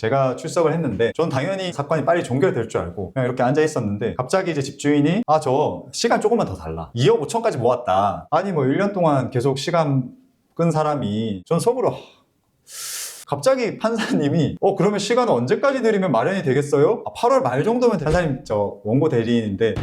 제가 출석을 했는데 전 당연히 사건이 빨리 종결될 줄 알고 그냥 이렇게 앉아 있었는데 갑자기 이제 집주인이 저 시간 조금만 더 달라, 2억 5천까지 모았다. 아니 뭐 1년 동안 계속 시간 끈 사람이, 전 속으로 갑자기 판사님이 그러면 시간은 언제까지 드리면 마련이 되겠어요? 8월 말 정도면 판사님 저 원고 대리인인데.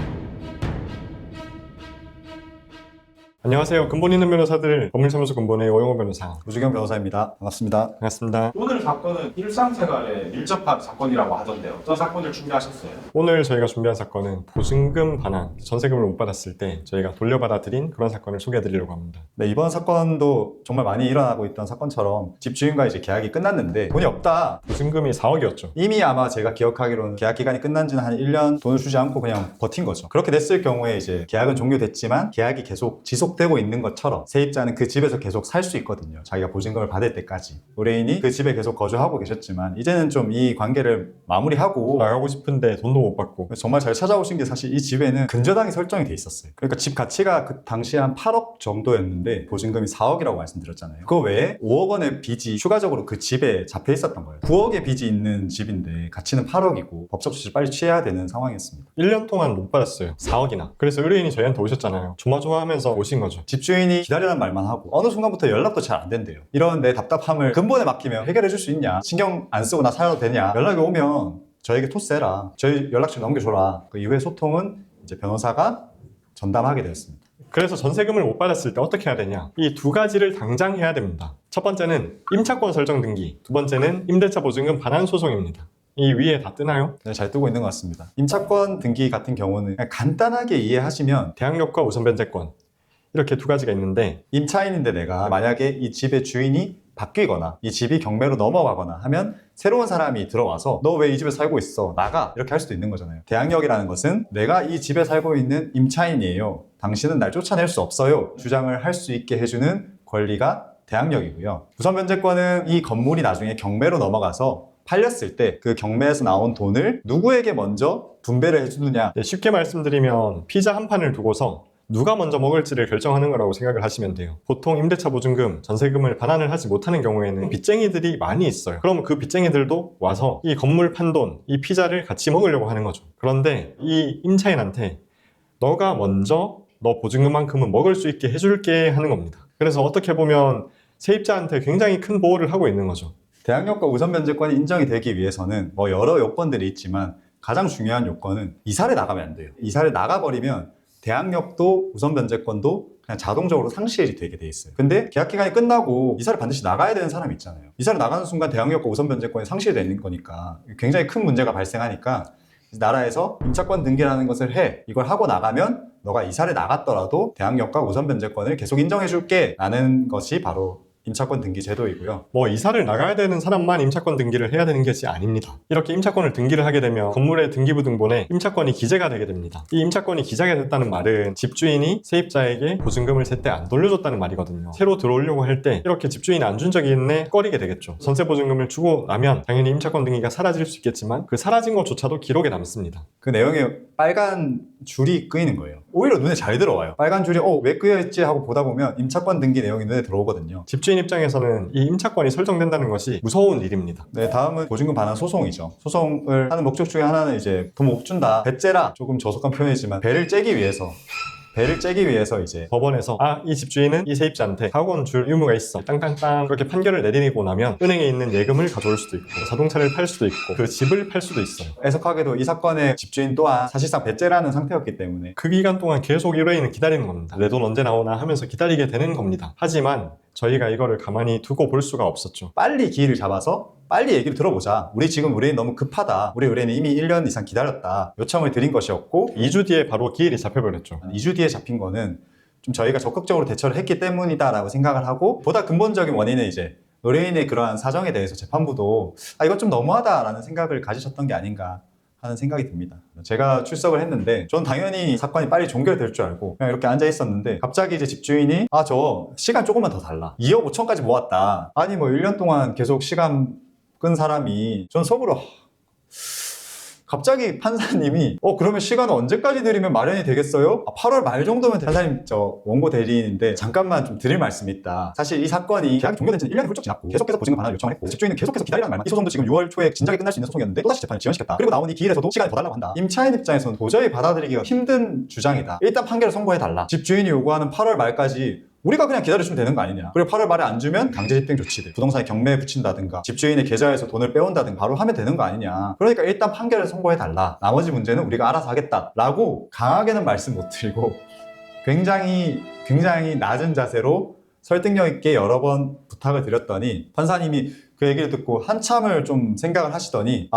안녕하세요. 근본 있는 변호사들 법률사무소 근본의 오영호 변호사. 우주경 변호사입니다. 반갑습니다. 반갑습니다. 오늘 사건은 일상생활에 밀접한 사건이라고 하던데요. 어떤 사건을 준비하셨어요? 오늘 저희가 준비한 사건은 보증금 반환, 전세금을 못 받았을 때 저희가 돌려받아 드린 그런 사건을 소개해 드리려고 합니다. 네, 이번 사건도 정말 많이 일어나고 있던 사건처럼 집주인과 이제 계약이 끝났는데 돈이 없다. 보증금이 4억이었죠. 이미 아마 제가 기억하기로는 계약 기간이 끝난 지는 한 1년 돈을 주지 않고 그냥 버틴 거죠. 그렇게 됐을 경우에 이제 계약은 종료됐지만 계약이 계속 지속되고 있는 것처럼 세입자는 그 집에서 계속 살 수 있거든요. 자기가 보증금을 받을 때까지. 의뢰인이 그 집에 계속 거주하고 계셨지만 이제는 좀 이 관계를 마무리하고 나가고 싶은데 돈도 못 받고. 정말 잘 찾아오신 게, 사실 이 집에는 근저당이 설정이 돼 있었어요. 그러니까 집 가치가 그 당시에 한 8억 정도였는데 보증금이 4억이라고 말씀드렸잖아요. 그 외에 5억 원의 빚이 추가적으로 그 집에 잡혀 있었던 거예요. 9억의 빚이 있는 집인데 가치는 8억이고 법적 조치를 빨리 취해야 되는 상황이었습니다. 1년 동안 못 받았어요. 4억이나. 그래서 의뢰인이 저희한테 오셨잖아요. 조마조마하면서 오신 거죠. 집주인이 기다리라는 말만 하고 어느 순간부터 연락도 잘 안 된대요. 이런 내 답답함을 근본에 맡기면 해결해 줄 수 있냐, 신경 안 쓰고 나 살아도 되냐, 연락이 오면 저에게 토스해라, 저희 연락처 넘겨줘라. 그 이후의 소통은 이제 변호사가 전담하게 되었습니다. 그래서 전세금을 못 받았을 때 어떻게 해야 되냐? 이 두 가지를 당장 해야 됩니다. 첫 번째는 임차권 설정 등기, 두 번째는 임대차 보증금 반환 소송입니다. 이 위에 다 뜨나요? 네, 잘 뜨고 있는 것 같습니다. 임차권 등기 같은 경우는 그냥 간단하게 이해하시면, 대항력과 우선 변제권, 이렇게 두 가지가 있는데, 임차인인데 내가 만약에 이 집의 주인이 바뀌거나 이 집이 경매로 넘어가거나 하면 새로운 사람이 들어와서 너 왜 이 집에 살고 있어? 나가! 이렇게 할 수도 있는 거잖아요. 대항력이라는 것은 내가 이 집에 살고 있는 임차인이에요, 당신은 날 쫓아낼 수 없어요, 주장을 할 수 있게 해주는 권리가 대항력이고요. 우선 변제권은 이 건물이 나중에 경매로 넘어가서 팔렸을 때 그 경매에서 나온 돈을 누구에게 먼저 분배를 해주느냐. 쉽게 말씀드리면 피자 한 판을 두고서 누가 먼저 먹을지를 결정하는 거라고 생각을 하시면 돼요. 보통 임대차 보증금, 전세금을 반환을 하지 못하는 경우에는 빚쟁이들이 많이 있어요. 그럼 그 빚쟁이들도 와서 이 건물 판돈, 이 피자를 같이 먹으려고 하는 거죠. 그런데 이 임차인한테 너가 먼저 너 보증금만큼은 먹을 수 있게 해줄게 하는 겁니다. 그래서 어떻게 보면 세입자한테 굉장히 큰 보호를 하고 있는 거죠. 대항력과 우선 변제권이 인정이 되기 위해서는 여러 요건들이 있지만 가장 중요한 요건은 이사를 나가면 안 돼요. 이사를 나가버리면 대항력도 우선 변제권도 그냥 자동적으로 상실이 되게 돼 있어요. 근데 계약 기간이 끝나고 이사를 반드시 나가야 되는 사람이 있잖아요. 이사를 나가는 순간 대항력과 우선 변제권이 상실되는 거니까 굉장히 큰 문제가 발생하니까 나라에서 임차권 등기라는 것을 해. 이걸 하고 나가면 너가 이사를 나갔더라도 대항력과 우선 변제권을 계속 인정해 줄게 라는 것이 바로 임차권 등기 제도이고요. 이사를 나가야 되는 사람만 임차권 등기를 해야 되는 것이 아닙니다. 이렇게 임차권을 등기를 하게 되면 건물의 등기부 등본에 임차권이 기재가 되게 됩니다. 이 임차권이 기재가 됐다는 말은 집주인이 세입자에게 보증금을 제때 안 돌려줬다는 말이거든요. 새로 들어오려고 할 때 이렇게 집주인이 안 준 적이 있네 꺼리게 되겠죠. 전세 보증금을 주고 나면 당연히 임차권 등기가 사라질 수 있겠지만 그 사라진 것조차도 기록에 남습니다. 그 내용에 빨간 줄이 끄이는 거예요. 오히려 눈에 잘 들어와요. 빨간 줄이 왜 끄여있지 하고 보다 보면 임차권 등기 내용이 눈에 들어오거든요. 집주인 입장에서는 이 임차권이 설정된다는 것이 무서운 일입니다. 네, 다음은 보증금 반환 소송이죠. 소송을 하는 목적 중에 하나는 이제 돈 못 준다, 배째라, 조금 저속한 표현이지만 배를 째기 위해서 이제 법원에서 이 집주인은 이 세입자한테 4억 원 줄 의무가 있어 땅땅땅 그렇게 판결을 내리고 나면 은행에 있는 예금을 가져올 수도 있고 자동차를 팔 수도 있고 그 집을 팔 수도 있어요. 애석하게도 이 사건의 집주인 또한 사실상 배째라는 상태였기 때문에 그 기간 동안 계속 의뢰인은 기다리는 겁니다. 내 돈 언제 나오나 하면서 기다리게 되는 겁니다. 하지만 저희가 이거를 가만히 두고 볼 수가 없었죠. 빨리 기회를 잡아서 빨리 얘기를 들어보자. 우리 지금 의뢰인 너무 급하다. 우리 의뢰인이 이미 1년 이상 기다렸다. 요청을 드린 것이었고 2주 뒤에 바로 기일이 잡혀버렸죠. 2주 2주 뒤에 잡힌 거는 좀 저희가 적극적으로 대처를 했기 때문이다라고 생각을 하고, 보다 근본적인 원인은 이제 의뢰인의 그러한 사정에 대해서 재판부도 이건 좀 너무하다라는 생각을 가지셨던 게 아닌가 하는 생각이 듭니다. 제가 출석을 했는데 전 당연히 사건이 빨리 종결될 줄 알고 그냥 이렇게 앉아 있었는데 갑자기 이제 집주인이 저 시간 조금만 더 달라, 2억 5천까지 모았다. 아니 뭐 1년 동안 계속 시간 끈 사람이, 전 속으로 갑자기 판사님이 그러면 시간은 언제까지 드리면 마련이 되겠어요? 8월 말 정도면 판사님 저 원고 대리인인데 잠깐만 좀 드릴 말씀이 있다. 사실 이 사건이 계약이 종료된 지는 1년이 훌쩍 지났고 계속해서 보증금 반환을 요청을 했고 집주인은 계속해서 기다리라는 말만 이 소송도 지금 6월 초에 진작에 끝날 수 있는 소송이었는데 또다시 재판을 지연시켰다. 그리고 나온 이 기일에서도 시간이 더 달라고 한다. 임차인 입장에서는 도저히 받아들이기가 힘든 주장이다. 일단 판결을 선고해달라. 집주인이 요구하는 8월 말까지 우리가 그냥 기다려주면 되는 거 아니냐. 그리고 8월 말에 안 주면 강제집행 조치들, 부동산에 경매에 붙인다든가 집주인의 계좌에서 돈을 빼온다든가 바로 하면 되는 거 아니냐. 그러니까 일단 판결을 선고해달라. 나머지 문제는 우리가 알아서 하겠다 라고 강하게는 말씀 못 드리고 굉장히 낮은 자세로 설득력 있게 여러 번 부탁을 드렸더니 판사님이 그 얘기를 듣고 한참을 좀 생각을 하시더니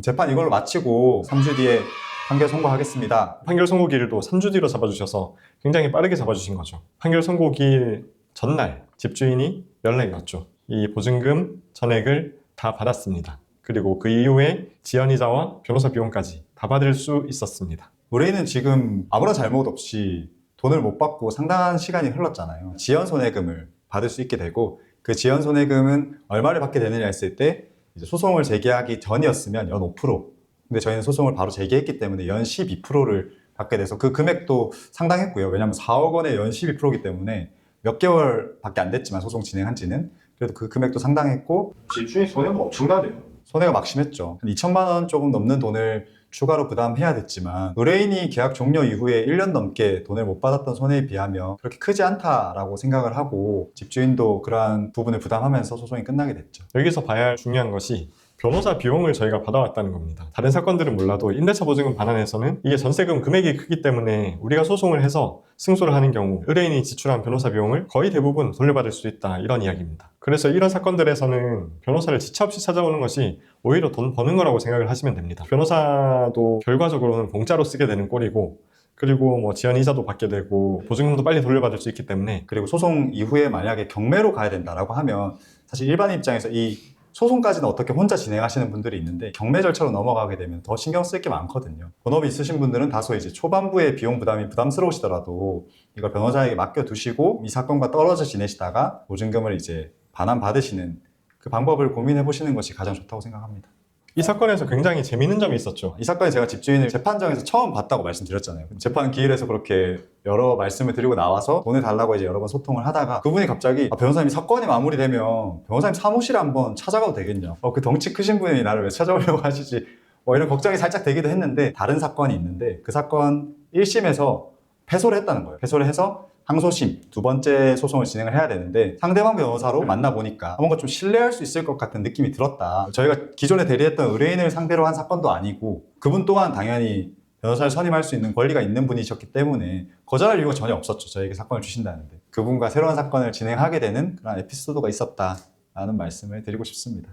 재판 이걸로 마치고 3주 뒤에 판결 선고하겠습니다. 판결 선고기일도 3주 뒤로 잡아주셔서 굉장히 빠르게 잡아주신 거죠. 판결 선고기일 전날 집주인이 연락이 왔죠. 이 보증금 전액을 다 받았습니다. 그리고 그 이후에 지연이자와 변호사 비용까지 다 받을 수 있었습니다. 의뢰인은 지금 아무런 잘못 없이 돈을 못 받고 상당한 시간이 흘렀잖아요. 지연 손해금을 받을 수 있게 되고 그 지연 손해금은 얼마를 받게 되느냐 했을 때 이제 소송을 제기하기 전이었으면 연 5%. 근데 저희는 소송을 바로 제기했기 때문에 연 12%를 받게 돼서 그 금액도 상당했고요. 왜냐하면 4억 원에 연 12%이기 때문에 몇 개월밖에 안 됐지만 소송 진행한 지는 그래도 그 금액도 상당했고 집주인 손해가 엄청나네요. 손해가 막심했죠. 한 2천만 원 조금 넘는 돈을 추가로 부담해야 됐지만 의뢰인이 계약 종료 이후에 1년 넘게 돈을 못 받았던 손해에 비하면 그렇게 크지 않다라고 생각을 하고 집주인도 그러한 부분을 부담하면서 소송이 끝나게 됐죠. 여기서 봐야 할 중요한 것이 변호사 비용을 저희가 받아왔다는 겁니다. 다른 사건들은 몰라도 임대차 보증금 반환에서는 이게 전세금 금액이 크기 때문에 우리가 소송을 해서 승소를 하는 경우 의뢰인이 지출한 변호사 비용을 거의 대부분 돌려받을 수 있다 이런 이야기입니다. 그래서 이런 사건들에서는 변호사를 지체 없이 찾아오는 것이 오히려 돈 버는 거라고 생각을 하시면 됩니다. 변호사도 결과적으로는 공짜로 쓰게 되는 꼴이고 그리고 뭐 지연 이자도 받게 되고 보증금도 빨리 돌려받을 수 있기 때문에 그리고 소송 이후에 만약에 경매로 가야 된다라고 하면 사실 일반인 입장에서 이 소송까지는 어떻게 혼자 진행하시는 분들이 있는데 경매 절차로 넘어가게 되면 더 신경 쓸 게 많거든요. 본업이 있으신 분들은 다소 이제 초반부에 비용 부담이 부담스러우시더라도 이걸 변호사에게 맡겨두시고 이 사건과 떨어져 지내시다가 보증금을 이제 반환받으시는 그 방법을 고민해 보시는 것이 가장 좋다고 생각합니다. 이 사건에서 굉장히 재미있는 점이 있었죠. 이 사건에 제가 집주인을 재판장에서 처음 봤다고 말씀드렸잖아요. 재판 기일에서 그렇게 여러 말씀을 드리고 나와서 돈을 달라고 이제 여러 번 소통을 하다가 그분이 갑자기 변호사님 사건이 마무리되면 변호사님 사무실에 한번 찾아가도 되겠냐. 그 덩치 크신 분이 나를 왜 찾아오려고 하시지. 이런 걱정이 살짝 되기도 했는데 다른 사건이 있는데 그 사건 1심에서 패소를 했다는 거예요. 패소를 해서 항소심 두 번째 소송을 진행을 해야 되는데 상대방 변호사로 만나보니까 뭔가 좀 신뢰할 수 있을 것 같은 느낌이 들었다. 저희가 기존에 대리했던 의뢰인을 상대로 한 사건도 아니고 그분 또한 당연히 변호사를 선임할 수 있는 권리가 있는 분이셨기 때문에 거절할 이유가 전혀 없었죠. 저에게 사건을 주신다는데 그분과 새로운 사건을 진행하게 되는 그런 에피소드가 있었다라는 말씀을 드리고 싶습니다.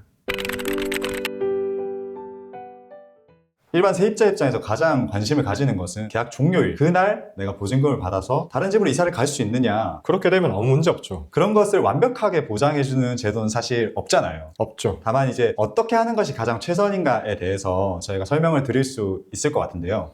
일반 세입자 입장에서 가장 관심을 가지는 것은 계약 종료일 그날 내가 보증금을 받아서 다른 집으로 이사를 갈 수 있느냐. 그렇게 되면 아무 문제 없죠. 그런 것을 완벽하게 보장해주는 제도는 사실 없잖아요. 없죠. 다만 이제 어떻게 하는 것이 가장 최선인가에 대해서 저희가 설명을 드릴 수 있을 것 같은데요.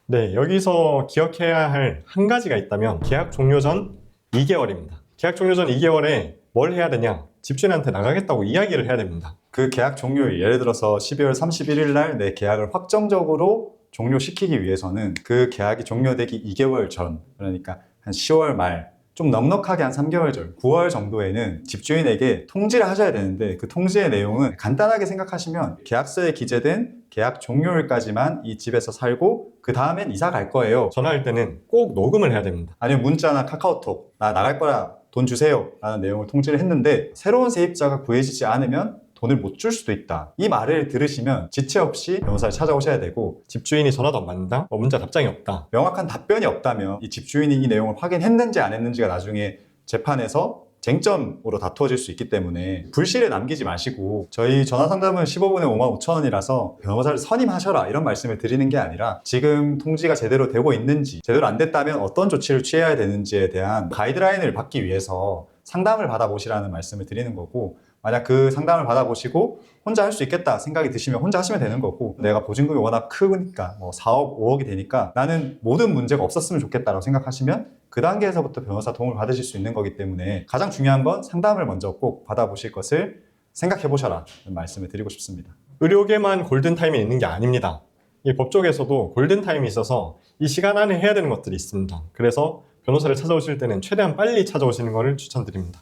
네, 여기서 기억해야 할 한 가지가 있다면 계약 종료 전 2개월입니다. 계약 종료 전 2개월에 뭘 해야 되냐? 집주인한테 나가겠다고 이야기를 해야 됩니다. 그 계약 종료일, 예를 들어서 12월 31일 날 내 계약을 확정적으로 종료시키기 위해서는 그 계약이 종료되기 2개월 전, 그러니까 한 10월 말, 좀 넉넉하게 한 3개월 전, 9월 정도에는 집주인에게 통지를 하셔야 되는데 그 통지의 내용은 간단하게 생각하시면 계약서에 기재된 계약 종료일까지만 이 집에서 살고 그 다음엔 이사 갈 거예요. 전화할 때는 꼭 녹음을 해야 됩니다. 아니면 문자나 카카오톡, 나 나갈 거야, 돈 주세요 라는 내용을 통지를 했는데 새로운 세입자가 구해지지 않으면 돈을 못 줄 수도 있다. 이 말을 들으시면 지체 없이 변호사를 찾아오셔야 되고 집주인이 전화도 안 받는다? 문자 답장이 없다. 명확한 답변이 없다면 이 집주인이 이 내용을 확인했는지 안 했는지가 나중에 재판에서 쟁점으로 다투어질 수 있기 때문에 불씨를 남기지 마시고 저희 전화상담은 15분에 55,000원이라서 변호사를 선임하셔라 이런 말씀을 드리는 게 아니라 지금 통지가 제대로 되고 있는지 제대로 안 됐다면 어떤 조치를 취해야 되는지에 대한 가이드라인을 받기 위해서 상담을 받아보시라는 말씀을 드리는 거고 만약 그 상담을 받아보시고 혼자 할 수 있겠다 생각이 드시면 혼자 하시면 되는 거고 내가 보증금이 워낙 크니까 뭐 4억, 5억이 되니까 나는 모든 문제가 없었으면 좋겠다라고 생각하시면 그 단계에서부터 변호사 도움을 받으실 수 있는 거기 때문에 가장 중요한 건 상담을 먼저 꼭 받아보실 것을 생각해 보셔라 말씀을 드리고 싶습니다. 의료계만 골든타임이 있는 게 아닙니다. 이 법조계에서도 골든타임이 있어서 이 시간 안에 해야 되는 것들이 있습니다. 그래서 변호사를 찾아오실 때는 최대한 빨리 찾아오시는 것을 추천드립니다.